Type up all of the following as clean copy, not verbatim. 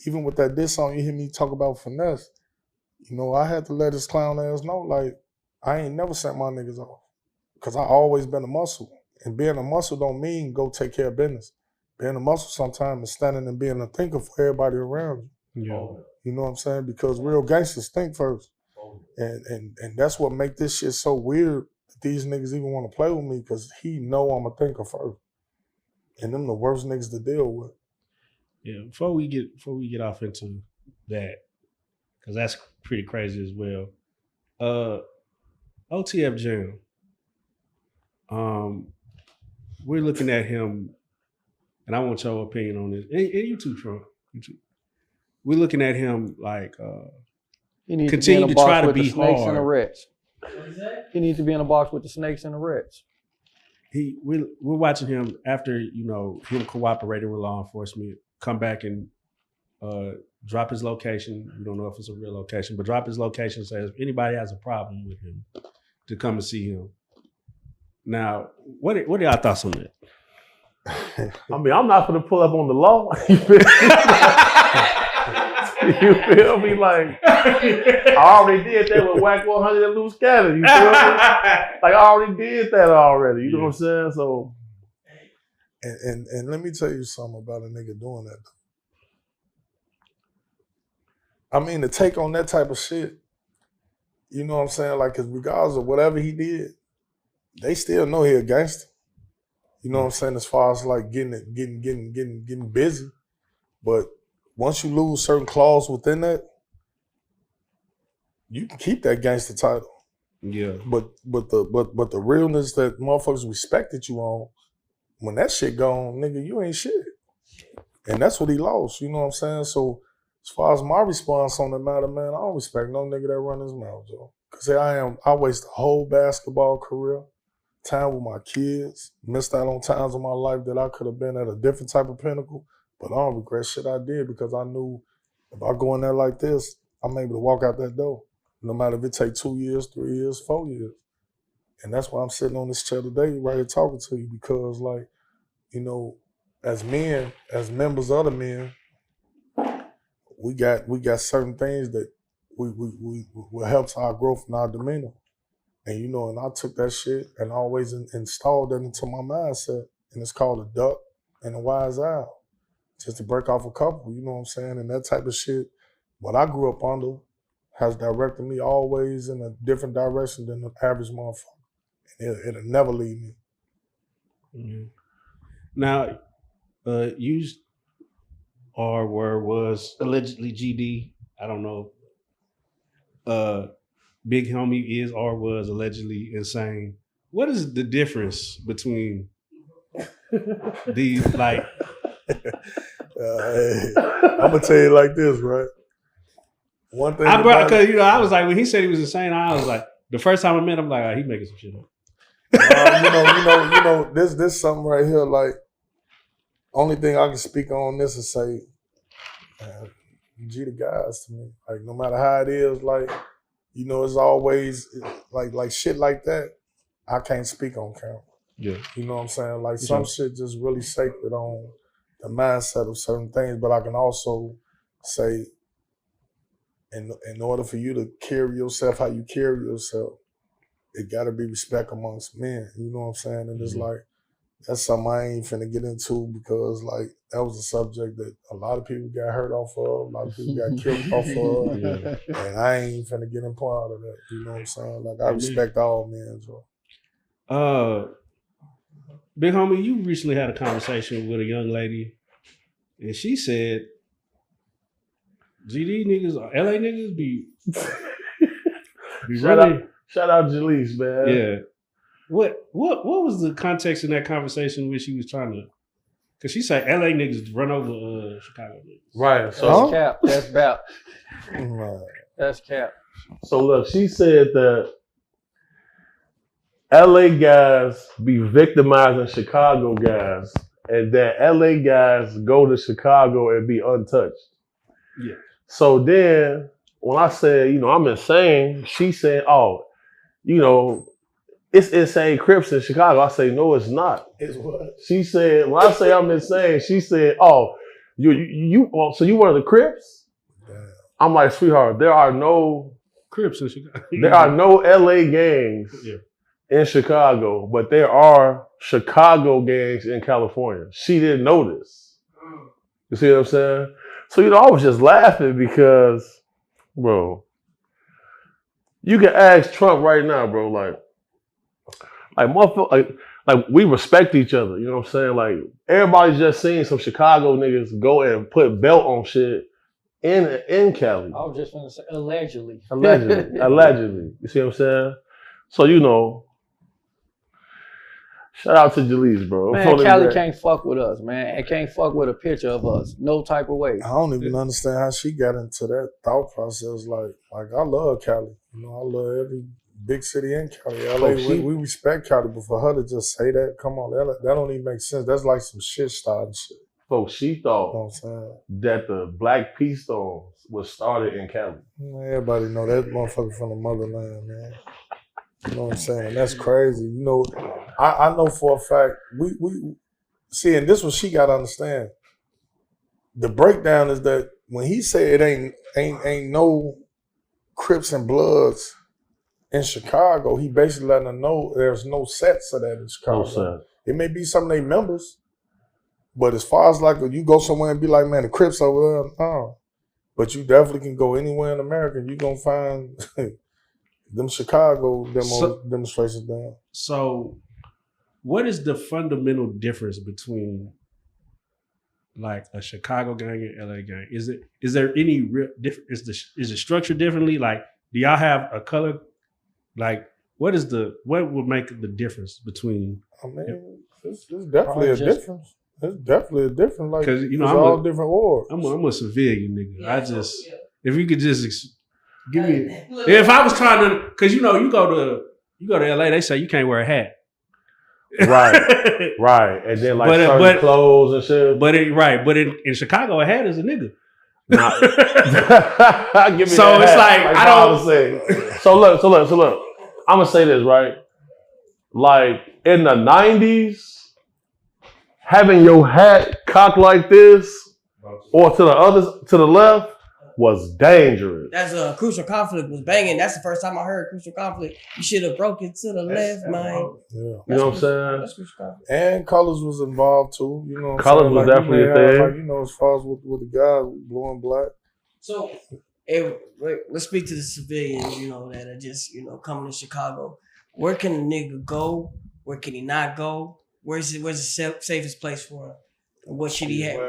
even with that diss song, you hear me talk about finesse. You know, I had to let this clown ass know, like, I ain't never sent my niggas off. Because I always been a muscle. And being a muscle don't mean go take care of business. Being a muscle sometimes is standing and being a thinker for everybody around you. Yeah. You know what I'm saying? Because real gangsters think first. And that's what make this shit so weird that these niggas even want to play with me, because he know I'm a thinker first. And them the worst niggas to deal with. Yeah, before we get off into that, because that's pretty crazy as well. OTF Jam. We're looking at him, and I want your opinion on this. And you too, Trump. You too. We're looking at him like he needs continue to, to try to with be the snakes hard. And the rats. What is that? He needs to be in a box with the snakes and the rats. We're watching him after, you know, him cooperating with law enforcement, come back and drop his location. We don't know if it's a real location, but drop his location, says if anybody has a problem with him to come and see him. Now, what are y'all thoughts on that? I mean, I'm not gonna pull up on the law. You feel me? Like, I already did that with Whack 100 and Loose Cannon. You feel me? Like, I already did that already. You know what I'm saying? So, and let me tell you something about a nigga doing that. I mean, to take on that type of shit, you know what I'm saying? Like, cause regardless of whatever he did, they still know he a gangster. You know what I'm saying? As far as like getting busy. But once you lose certain clause within that, you can keep that gangster title. Yeah. But the realness that motherfuckers respected you on, when that shit gone, nigga, you ain't shit. And that's what he lost. You know what I'm saying? So as far as my response on the matter, man, I don't respect no nigga that run his mouth, Joe. Cause I waste a whole basketball career, time with my kids, missed out on times of my life that I could have been at a different type of pinnacle. But I don't regret shit I did, because I knew if I go in there like this, I'm able to walk out that door. No matter if it take 2 years, 3 years, 4 years. And that's why I'm sitting on this chair today right here talking to you, because like, you know, as men, as members of the men, we got certain things that we will help to our growth and our demeanor. And you know, and I took that shit and always installed that into my mindset. And it's called a duck and a wise owl. Just to break off a couple, you know what I'm saying? And that type of shit, what I grew up under, has directed me always in a different direction than the average motherfucker. And it'll never leave me. Mm-hmm. Now, used R word was allegedly GD. I don't know. Big Homie is or was allegedly insane. What is the difference between these, like? Hey, I'm gonna tell you like this, right? One thing because you know, I was like, when he said he was insane, I was like, the first time I met him, I'm like, oh, he making some shit up. You know, this something right here. Like, only thing I can speak on this is say, G the guys to me. Like, no matter how it is, like, you know, it's always like shit like that. I can't speak on camera. Yeah, you know what I'm saying. Like some shit just really sacred on the mindset of certain things, but I can also say, in order for you to carry yourself how you carry yourself, it got to be respect amongst men. You know what I'm saying? And it's like, that's something I ain't finna get into, because like that was a subject that a lot of people got hurt off of, a lot of people got killed off of, and I ain't finna get in part of that. You know what I'm saying? Like, I respect all men, so. Big Homie, you recently had a conversation with a young lady, and she said, GD niggas, LA niggas be shout out Jaleese, man. Yeah. What was the context in that conversation where she was trying to? Because she said LA niggas run over Chicago niggas. Right. So that's cap. That's bap. That's cap. So look, she said that LA guys be victimizing Chicago guys, and that LA guys go to Chicago and be untouched. Yeah. So then when I said, you know, I'm insane, she said, oh, you know, it's insane Crips in Chicago. I say, no, it's not. It's what? She said, when I say I'm insane, she said, oh, So you one of the Crips? Damn. I'm like, sweetheart, there are no Crips in Chicago. There are no LA gangs in Chicago, but there are Chicago gangs in California. She didn't know this. You see what I'm saying? So, I was just laughing because, bro, you can ask Trump right now, bro, motherfucker, like we respect each other. You know what I'm saying? Like, everybody's just seen some Chicago niggas go and put belt on shit in Cali. I was just gonna say allegedly. Allegedly. You see what I'm saying? So, shout out to Jalise, bro. Man, Cali can't fuck with us, man. It can't fuck with a picture of us. No type of way. I don't even understand how she got into that thought process. Like I love Cali. I love every big city in Cali. LA, we respect Cali, but for her to just say that, come on, that don't even make sense. That's like some shit starting shit. Folks, she thought that the Black Peace Stones was started in Cali. Everybody know that motherfucker from the motherland, man. You know what I'm saying? That's crazy. I know for a fact, we see, and this what she got to understand. The breakdown is that when he said it ain't no Crips and Bloods in Chicago, he basically letting her know there's no sets of that in Chicago. No set. It may be some of their members, but as far as like you go somewhere and be like, man, the Crips over there, no. But you definitely can go anywhere in America and you're going to find them Chicago demonstrations down. So what is the fundamental difference between like a Chicago gang and LA gang? Is there any real difference? Is it structured differently? Like, do y'all have a color? Like, what would make the difference between? I mean, it's definitely a difference. It's definitely a difference. Like, because I'm all different wars. I'm a civilian nigga. Yeah, if you could just give me. If I was trying to, because you go to LA, they say you can't wear a hat. Right, and then like certain clothes and shit. But in Chicago, a hat is a nigga. Nah. Give me so it's hat, like I don't say. So look. I'm gonna say this, right? Like in the 90s, having your hat cocked like this or to the left was dangerous. That's a Crucial Conflict was banging. That's the first time I heard Crucial Conflict. You should have broke it to the left, man. Yeah. You know what I'm saying? That's Crucial Conflict. And colors was involved too. You know what I'm colors saying? was like definitely a thing. Like, as far as with the guy blue and black. So let's speak to the civilians, that are just, coming to Chicago. Where can a nigga go? Where can he not go? Where's the safest place for him? And what should he have?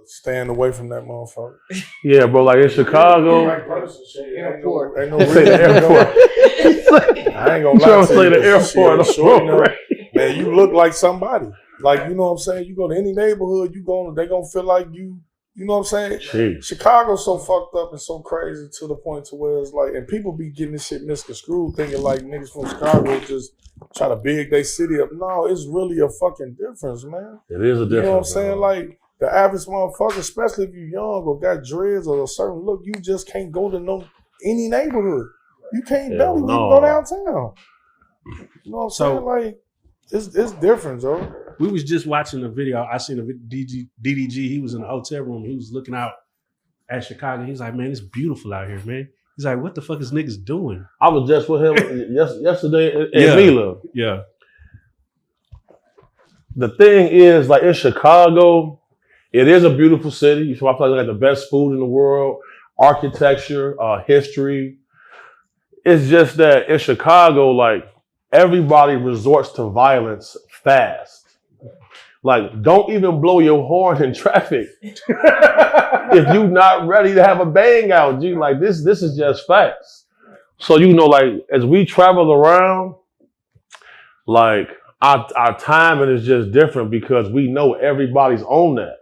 Staying away from that motherfucker. Yeah, bro. Like in Chicago, airport. Ain't no reason to airport. I ain't gonna lie to you. The airport. Man, you look like somebody. Like, you know what I'm saying? You go to any neighborhood, they gonna feel like you. You know what I'm saying? Jeez. Chicago's so fucked up and so crazy to the point to where it's like, and people be getting this shit misconstrued, thinking like niggas from Chicago just try to big their city up. No, it's really a fucking difference, man. It is a difference. You know what I'm saying? Like, the average motherfucker, especially if you're young or got dreads or a certain look, you just can't go to any neighborhood. You can't barely even go downtown. You know what I'm saying? Like, it's different, Joe. We was just watching a video. I seen a DDG. He was in a hotel room. He was looking out at Chicago. He's like, man, it's beautiful out here, man. He's like, what the fuck is niggas doing? I was just with him yesterday in Mila. Yeah. The thing is, like in Chicago, it is a beautiful city. You should probably like the best food in the world, architecture, history. It's just that in Chicago, like everybody resorts to violence fast. Like, don't even blow your horn in traffic if you're not ready to have a bang out. G, like this is just facts. So like as we travel around, like our timing is just different because we know everybody's on that.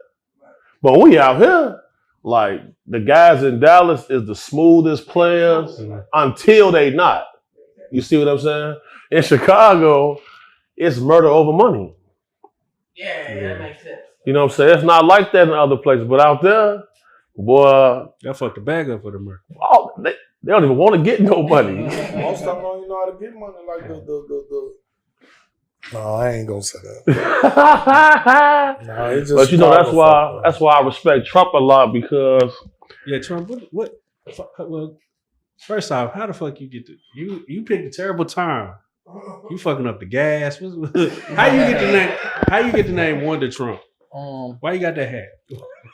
But we out here, like the guys in Dallas is the smoothest players until they not. You see what I'm saying? In Chicago, it's murder over money. Yeah, that makes sense. You know what I'm saying? It's not like that in other places, but out there, boy, that fucked the bag up for the murder. Oh, they don't even want to get no money. Most of them don't even know how to get money. Like No, I ain't gonna say that. No, it's just But you know, Chicago fucked up. that's why I respect Trump a lot because Yeah, Trump. What? Well, first off, how the fuck you get to you picked a terrible time. You fucking up the gas. How you get the name Wonder Trump? Why you got that hat?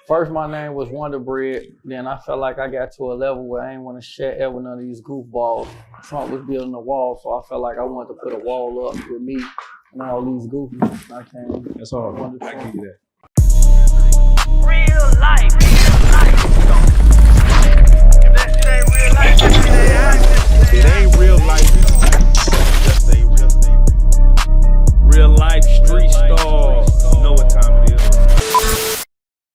First, my name was Wonder Bread. Then I felt like I got to a level where I ain't want to share with none of these goofballs. Trump was building a wall, so I felt like I wanted to put a wall up with me and all these goofies. I came. That's all. Wonder I Trump. give you that. Real life. If that shit ain't real life, it ain't real life. Just say real life street